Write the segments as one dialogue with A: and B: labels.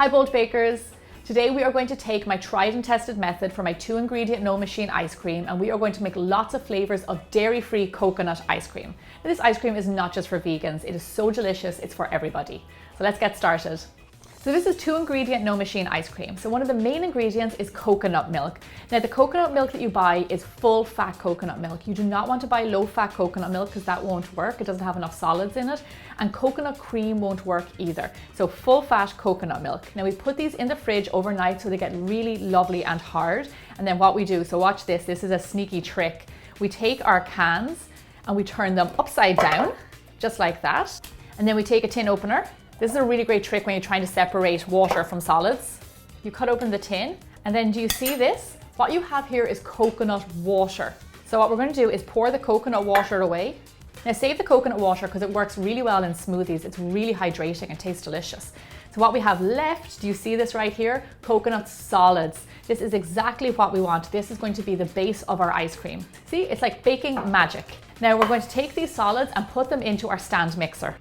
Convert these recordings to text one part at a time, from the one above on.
A: Hi Bold Bakers! Today we are going to take my tried and tested method for my 2-ingredient no machine ice cream, and we are going to make lots of flavors of dairy-free coconut ice cream. Now, this ice cream is not just for vegans, it is so delicious, it's for everybody. So let's get started. So this is 2-ingredient no machine ice cream. So one of the main ingredients is coconut milk. Now the coconut milk that you buy is full fat coconut milk. You do not want to buy low fat coconut milk because that won't work. It doesn't have enough solids in it, and coconut cream won't work either. So full fat coconut milk. Now we put these in the fridge overnight so they get really lovely and hard. And then what we do, so watch this, this is a sneaky trick. We take our cans and we turn them upside down, just like that. And then we take a tin opener. This is a really great trick when you're trying to separate water from solids. You cut open the tin, and then do you see this? What you have here is coconut water. So what we're going to do is pour the coconut water away. Now save the coconut water because it works really well in smoothies. It's really hydrating and tastes delicious. So what we have left, do you see this right here? Coconut solids. This is exactly what we want. This is going to be the base of our ice cream. See, it's like baking magic. Now we're going to take these solids and put them into our stand mixer.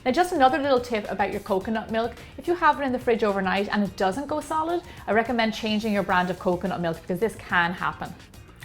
A: Now just another little tip about your coconut milk, if you have it in the fridge overnight and it doesn't go solid, I recommend changing your brand of coconut milk because this can happen.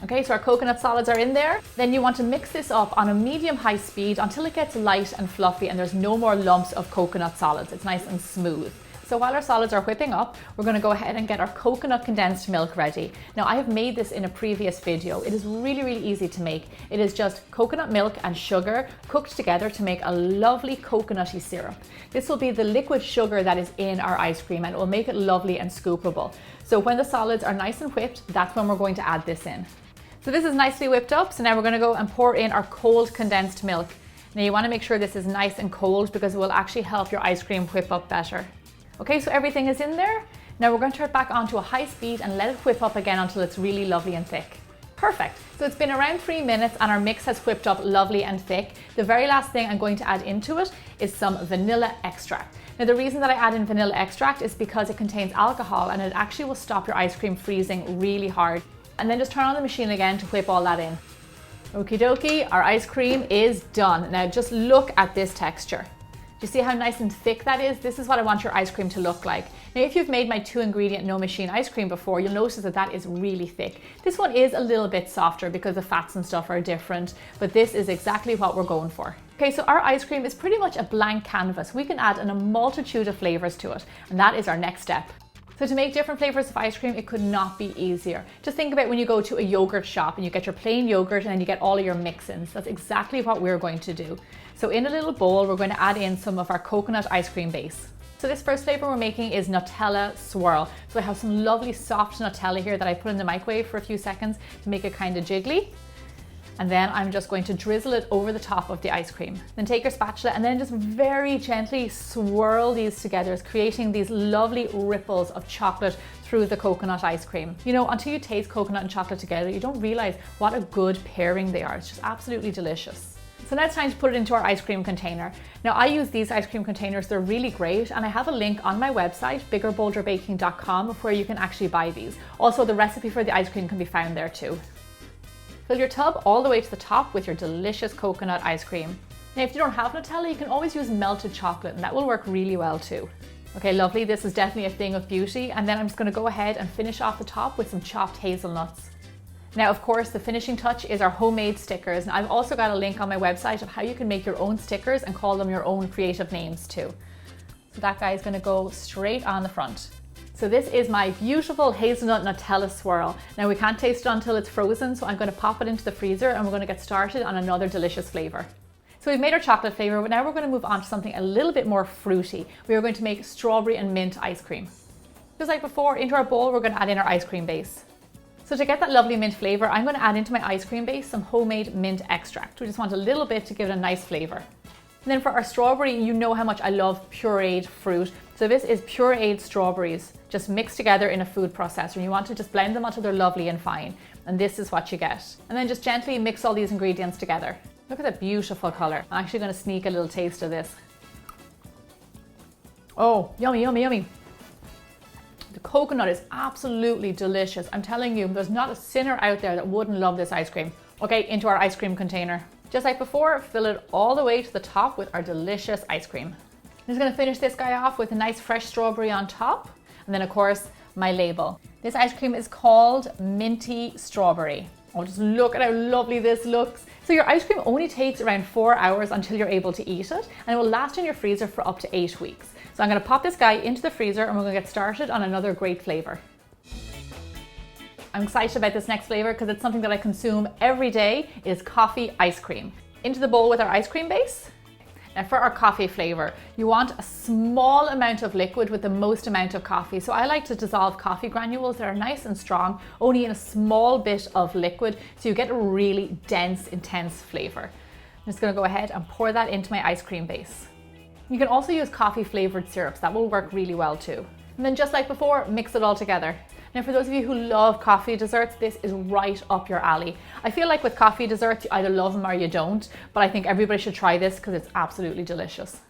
A: Okay, so our coconut solids are in there. Then you want to mix this up on a medium-high speed until it gets light and fluffy and there's no more lumps of coconut solids. It's nice and smooth. So while our solids are whipping up, we're going to go ahead and get our coconut condensed milk ready. Now I have made this in a previous video. It is really easy to make. It is just coconut milk and sugar cooked together to make a lovely coconutty syrup. This will be the liquid sugar that is in our ice cream and it will make it lovely and scoopable. So when the solids are nice and whipped, that's when we're going to add this in. So this is nicely whipped up. So now we're going to go and pour in our cold condensed milk. Now you want to make sure this is nice and cold because it will actually help your ice cream whip up better. Okay, so everything is in there. Now we're going to turn it back on to a high speed and let it whip up again until it's really lovely and thick. Perfect. So it's been around 3 minutes and our mix has whipped up lovely and thick. The very last thing I'm going to add into it is some vanilla extract. Now the reason that I add in vanilla extract is because it contains alcohol and it actually will stop your ice cream freezing really hard. And then just turn on the machine again to whip all that in. Okie dokie, our ice cream is done. Now just look at this texture. Do you see how nice and thick that is? This is what I want your ice cream to look like. Now, if you've made my 2-ingredient no machine ice cream before, you'll notice that that is really thick. This one is a little bit softer because the fats and stuff are different, but this is exactly what we're going for. Okay, so our ice cream is pretty much a blank canvas. We can add in a multitude of flavors to it, and that is our next step. So to make different flavors of ice cream, it could not be easier. Just think about when you go to a yogurt shop and you get your plain yogurt and then you get all of your mix-ins. That's exactly what we're going to do. So in a little bowl, we're going to add in some of our coconut ice cream base. So this first flavor we're making is Nutella swirl. So I have some lovely soft Nutella here that I put in the microwave for a few seconds to make it kind of jiggly. And then I'm just going to drizzle it over the top of the ice cream. Then take your spatula and then just very gently swirl these together, creating these lovely ripples of chocolate through the coconut ice cream. You know, until you taste coconut and chocolate together, you don't realize what a good pairing they are. It's just absolutely delicious. So now it's time to put it into our ice cream container. Now I use these ice cream containers, they're really great, and I have a link on my website, biggerbolderbaking.com, where you can actually buy these. Also, the recipe for the ice cream can be found there too. Fill your tub all the way to the top with your delicious coconut ice cream. Now if you don't have Nutella, you can always use melted chocolate and that will work really well too. Okay, lovely, this is definitely a thing of beauty, and then I'm just going to go ahead and finish off the top with some chopped hazelnuts. Now of course the finishing touch is our homemade stickers, and I've also got a link on my website of how you can make your own stickers and call them your own creative names too. So that guy is going to go straight on the front. So this is my beautiful hazelnut Nutella swirl. Now we can't taste it until it's frozen, so I'm going to pop it into the freezer and we're going to get started on another delicious flavor. So we've made our chocolate flavor, but now we're going to move on to something a little bit more fruity. We are going to make strawberry and mint ice cream. Just like before, into our bowl we're going to add in our ice cream base. So to get that lovely mint flavor, I'm going to add into my ice cream base some homemade mint extract. We just want a little bit to give it a nice flavor. And then for our strawberry, you know how much I love pureed fruit. So this is pureed strawberries, just mixed together in a food processor. You want to just blend them until they're lovely and fine. And this is what you get. And then just gently mix all these ingredients together. Look at that beautiful color. I'm actually going to sneak a little taste of this. Oh, yummy, yummy, yummy. The coconut is absolutely delicious. I'm telling you, there's not a sinner out there that wouldn't love this ice cream. Okay, into our ice cream container. Just like before, fill it all the way to the top with our delicious ice cream. I'm just going to finish this guy off with a nice fresh strawberry on top. And then of course, my label. This ice cream is called Minty Strawberry. Oh, just look at how lovely this looks. So your ice cream only takes around 4 hours until you're able to eat it, and it will last in your freezer for up to 8 weeks. So I'm gonna pop this guy into the freezer and we're gonna get started on another great flavor. I'm excited about this next flavor because it's something that I consume every day. It is coffee ice cream. Into the bowl with our ice cream base. Now for our coffee flavor, you want a small amount of liquid with the most amount of coffee. So I like to dissolve coffee granules that are nice and strong, only in a small bit of liquid, so you get a really dense, intense flavor. I'm just gonna go ahead and pour that into my ice cream base. You can also use coffee flavored syrups. That will work really well too. And then just like before, mix it all together. Now for those of you who love coffee desserts, this is right up your alley. I feel like with coffee desserts, you either love them or you don't, but I think everybody should try this because it's absolutely delicious.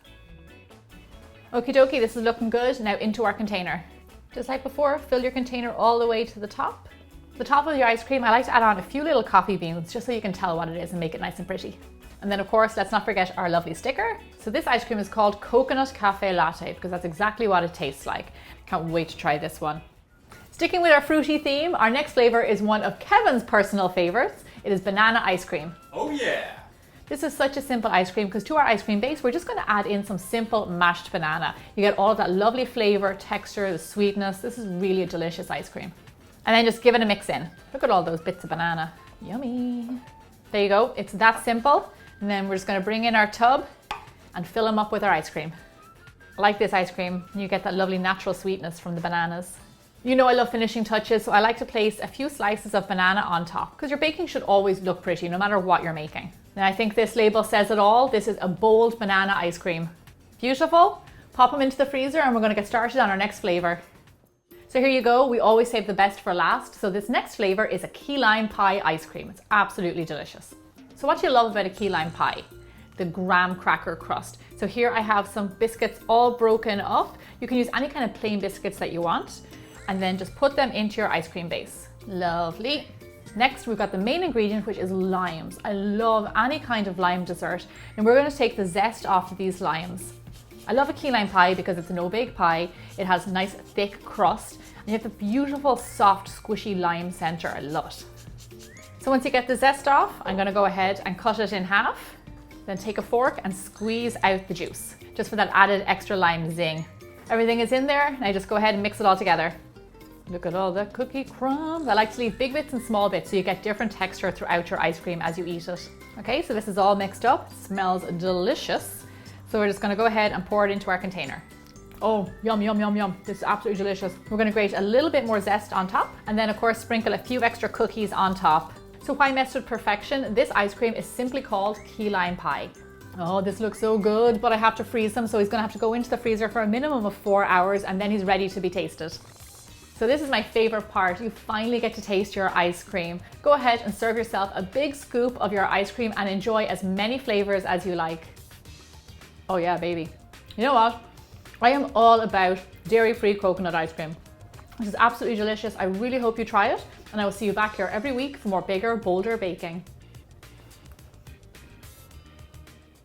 A: Okie dokie, this is looking good. Now into our container. Just like before, fill your container all the way to the top. The top of your ice cream, I like to add on a few little coffee beans just so you can tell what it is and make it nice and pretty. And then of course, let's not forget our lovely sticker. So this ice cream is called Coconut Cafe Latte because that's exactly what it tastes like. Can't wait to try this one. Sticking with our fruity theme, our next flavor is one of Kevin's personal favorites. It is banana ice cream.
B: Oh yeah!
A: This is such a simple ice cream because to our ice cream base, we're just going to add in some simple mashed banana. You get all of that lovely flavor, texture, the sweetness. This is really a delicious ice cream. And then just give it a mix in. Look at all those bits of banana. Yummy. There you go. It's that simple. And then we're just going to bring in our tub and fill them up with our ice cream. I like this ice cream. You get that lovely natural sweetness from the bananas. You know I love finishing touches, so I like to place a few slices of banana on top because your baking should always look pretty no matter what you're making. And I think this label says it all. This is a bold banana ice cream. Beautiful. Pop them into the freezer and we're going to get started on our next flavor. So here you go. We always save the best for last. So this next flavor is a key lime pie ice cream. It's absolutely delicious. So what do you love about a key lime pie? The graham cracker crust. So here I have some biscuits all broken up. You can use any kind of plain biscuits that you want. And then just put them into your ice cream base. Lovely. Next, we've got the main ingredient, which is limes. I love any kind of lime dessert. And we're going to take the zest off of these limes. I love a key lime pie because it's a no-bake pie. It has a nice thick crust. And you have the beautiful, soft, squishy lime center. I love it. So once you get the zest off, I'm going to go ahead and cut it in half. Then take a fork and squeeze out the juice, just for that added extra lime zing. Everything is in there. Now just go ahead and mix it all together. Look at all the cookie crumbs. I like to leave big bits and small bits so you get different texture throughout your ice cream as you eat it. Okay, so this is all mixed up. It smells delicious. So we're just gonna go ahead and pour it into our container. Oh, yum, yum, yum, yum. This is absolutely delicious. We're gonna grate a little bit more zest on top and then of course sprinkle a few extra cookies on top. So why mess with perfection? This ice cream is simply called key lime pie. Oh, this looks so good, but I have to freeze them. So he's gonna have to go into the freezer for a minimum of 4 hours and then he's ready to be tasted. So this is my favorite part. You finally get to taste your ice cream. Go ahead and serve yourself a big scoop of your ice cream and enjoy as many flavors as you like. Oh yeah, baby. You know what? I am all about dairy-free coconut ice cream. This is absolutely delicious. I really hope you try it, and I will see you back here every week for more bigger, bolder baking.